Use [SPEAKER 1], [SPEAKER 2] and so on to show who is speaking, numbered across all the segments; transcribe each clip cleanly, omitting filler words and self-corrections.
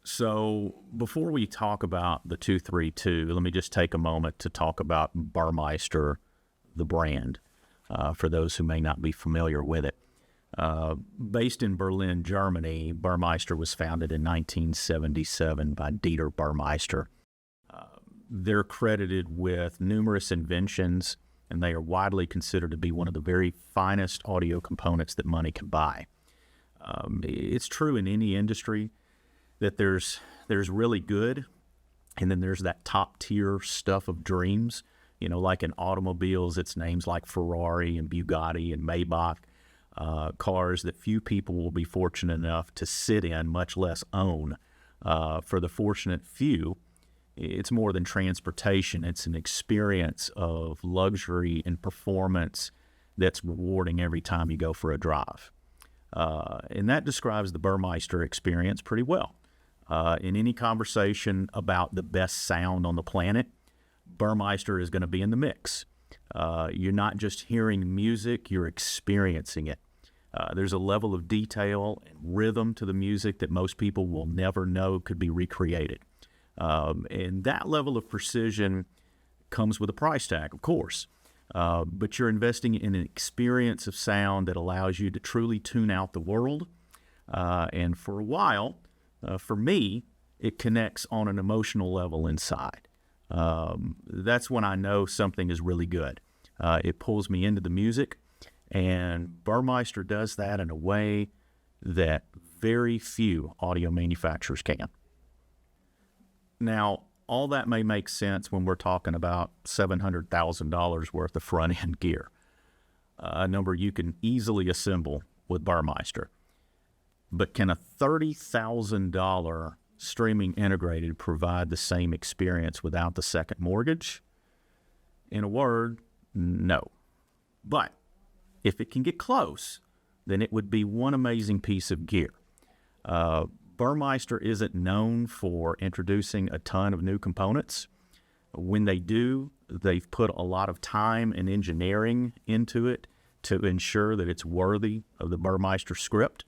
[SPEAKER 1] So before we talk about the 232, let me just take a moment to talk about Burmeister, the brand, for those who may not be familiar with it. Based in Berlin, Germany, Burmeister was founded in 1977 by Dieter Burmeister. They're credited with numerous inventions, and they are widely considered to be one of the very finest audio components that money can buy. It's true in any industry that there's really good, and then there's that top tier stuff of dreams. You know, like in automobiles, it's names like Ferrari and Bugatti and Maybach, cars that few people will be fortunate enough to sit in, much less own. For the fortunate few, it's more than transportation. It's an experience of luxury and performance that's rewarding every time you go for a drive. And that describes the Burmeister experience pretty well. In any conversation about the best sound on the planet, Burmeister is going to be in the mix. You're not just hearing music, you're experiencing it. There's a level of detail and rhythm to the music that most people will never know could be recreated. And that level of precision comes with a price tag, of course. But you're investing in an experience of sound that allows you to truly tune out the world. And for a while, for me, it connects on an emotional level inside. That's when I know something is really good. It pulls me into the music, and Burmeister does that in a way that very few audio manufacturers can. Now, all that may make sense when we're talking about $700,000 worth of front-end gear, a number you can easily assemble with Burmeister. But can a $30,000 streaming integrated provide the same experience without the second mortgage? In a word, no. But if it can get close, then it would be one amazing piece of gear. Burmeister isn't known for introducing a ton of new components. When they do, they've put a lot of time and engineering into it to ensure that it's worthy of the Burmeister script.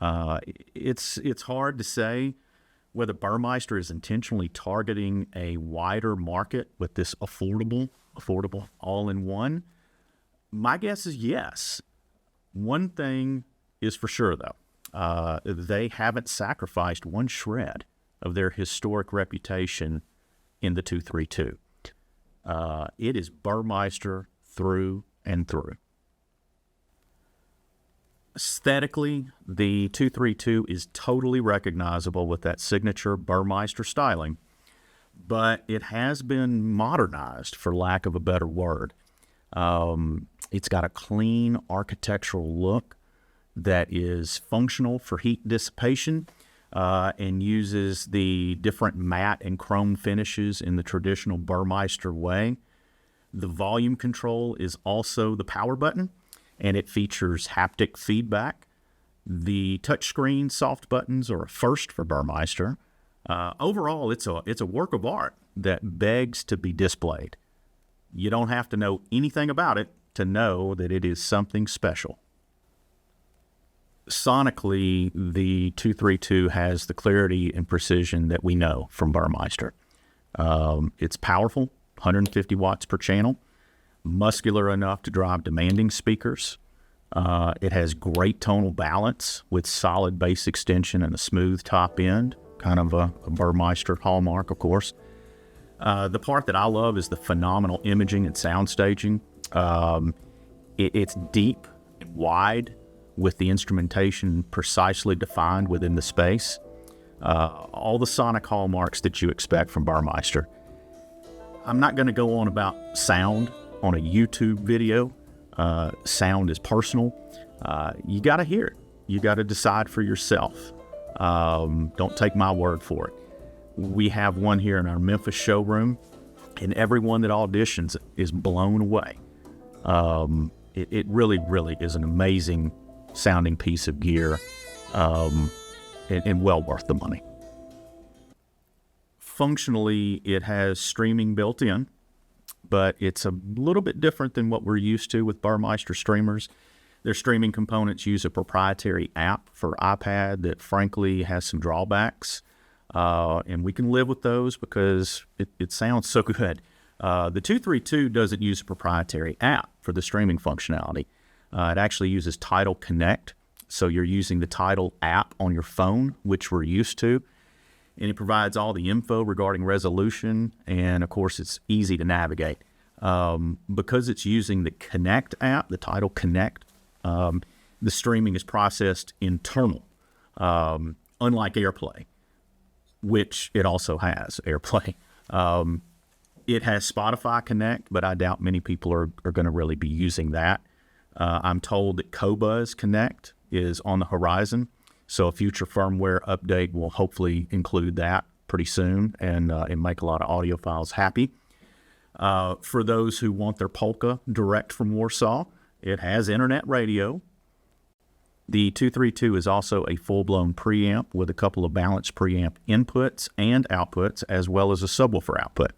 [SPEAKER 1] It's hard to say whether Burmeister is intentionally targeting a wider market with this affordable all-in-one. My guess is yes. One thing is for sure, though. They haven't sacrificed one shred of their historic reputation in the 232. It is Burmeister through and through. Aesthetically, the 232 is totally recognizable with that signature Burmeister styling, but it has been modernized, for lack of a better word. It's got a clean architectural look that is functional for heat dissipation and uses the different matte and chrome finishes in the traditional Burmeister way. The volume control is also the power button, and it features haptic feedback. The touchscreen soft buttons are a first for Burmeister. Overall, it's a work of art that begs to be displayed. You don't have to know anything about it to know that it is something special. Sonically, the 232 has the clarity and precision that we know from Burmeister. It's powerful, 150 watts per channel, muscular enough to drive demanding speakers. It has great tonal balance with solid bass extension and a smooth top end, kind of a Burmeister hallmark, of course. The part that I love is the phenomenal imaging and sound staging. It's deep and wide, with the instrumentation precisely defined within the space. All the sonic hallmarks that you expect from Burmeister. I'm not going to go on about sound on a YouTube video. Sound is personal. You got to hear it. You got to decide for yourself. Don't take my word for it. We have one here in our Memphis showroom, and everyone that auditions is blown away. It really, really is an amazing sounding piece of gear, and well worth the money. Functionally, it has streaming built in, but it's a little bit different than what we're used to with Burmeister streamers. Their streaming components use a proprietary app for iPad that frankly has some drawbacks. and we can live with those because it sounds so good. The 232 doesn't use a proprietary app for the streaming functionality. It actually uses Tidal Connect, so you're using the Tidal app on your phone, which we're used to, and it provides all the info regarding resolution, and of course it's easy to navigate. Because it's using the Connect app, the Tidal Connect, the streaming is processed internal, unlike AirPlay, which it also has, AirPlay. It has Spotify Connect, but I doubt many people are going to really be using that. I'm told that Qobuz Connect is on the horizon, so a future firmware update will hopefully include that pretty soon and make a lot of audiophiles happy. For those who want their polka direct from Warsaw, it has internet radio. The 232 is also a full-blown preamp with a couple of balanced preamp inputs and outputs, as well as a subwoofer output.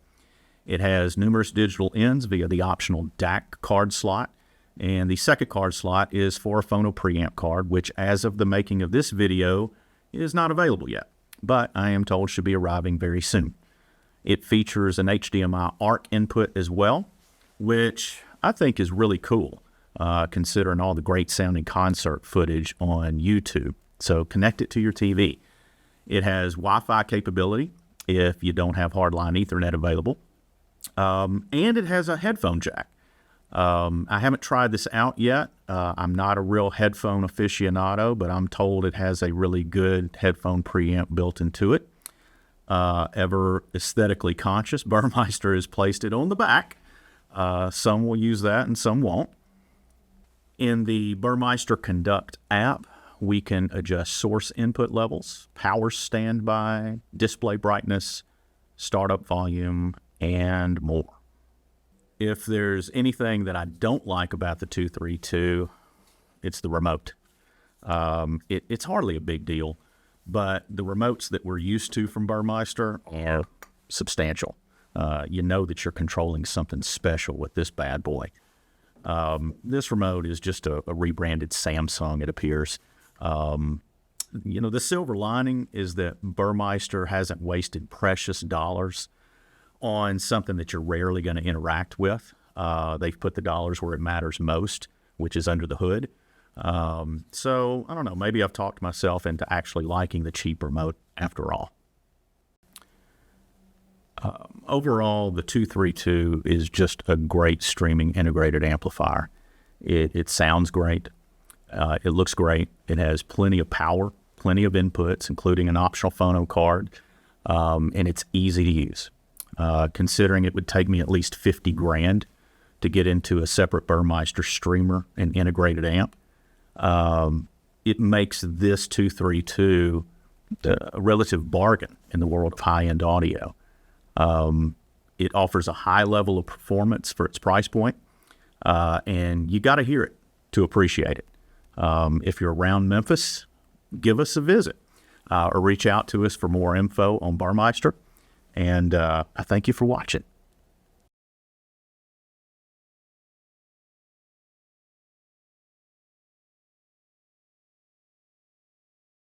[SPEAKER 1] It has numerous digital ins via the optional DAC card slot, and the second card slot is for a phono preamp card, which as of the making of this video is not available yet, but I am told should be arriving very soon. It features an HDMI ARC input as well, which I think is really cool, considering all the great sounding concert footage on YouTube. So connect it to your TV. It has Wi-Fi capability if you don't have hardline Ethernet available. And it has a headphone jack. I haven't tried this out yet. I'm not a real headphone aficionado, but I'm told it has a really good headphone preamp built into it. Ever aesthetically conscious, Burmeister has placed it on the back. Some will use that and some won't. In the Burmeister Conduct app, we can adjust source input levels, power standby, display brightness, startup volume, and more. If there's anything that I don't like about the 232, it's the remote. It's hardly a big deal, but the remotes that we're used to from Burmeister are substantial. You know that you're controlling something special with this bad boy. This remote is just a rebranded Samsung, it appears. The silver lining is that Burmeister hasn't wasted precious dollars on something that you're rarely going to interact with. They've put the dollars where it matters most, which is under the hood. So, I don't know, maybe I've talked myself into actually liking the cheap remote after all. Overall, the 232 is just a great streaming integrated amplifier. It sounds great. It looks great. It has plenty of power, plenty of inputs, including an optional phono card, and it's easy to use. Considering it would take me at least $50,000 to get into a separate Burmeister streamer and integrated amp, it makes this 232 a relative bargain in the world of high-end audio. It offers a high level of performance for its price point, and you got to hear it to appreciate it. If you're around Memphis, give us a visit or reach out to us for more info on Burmeister. And I thank you for watching.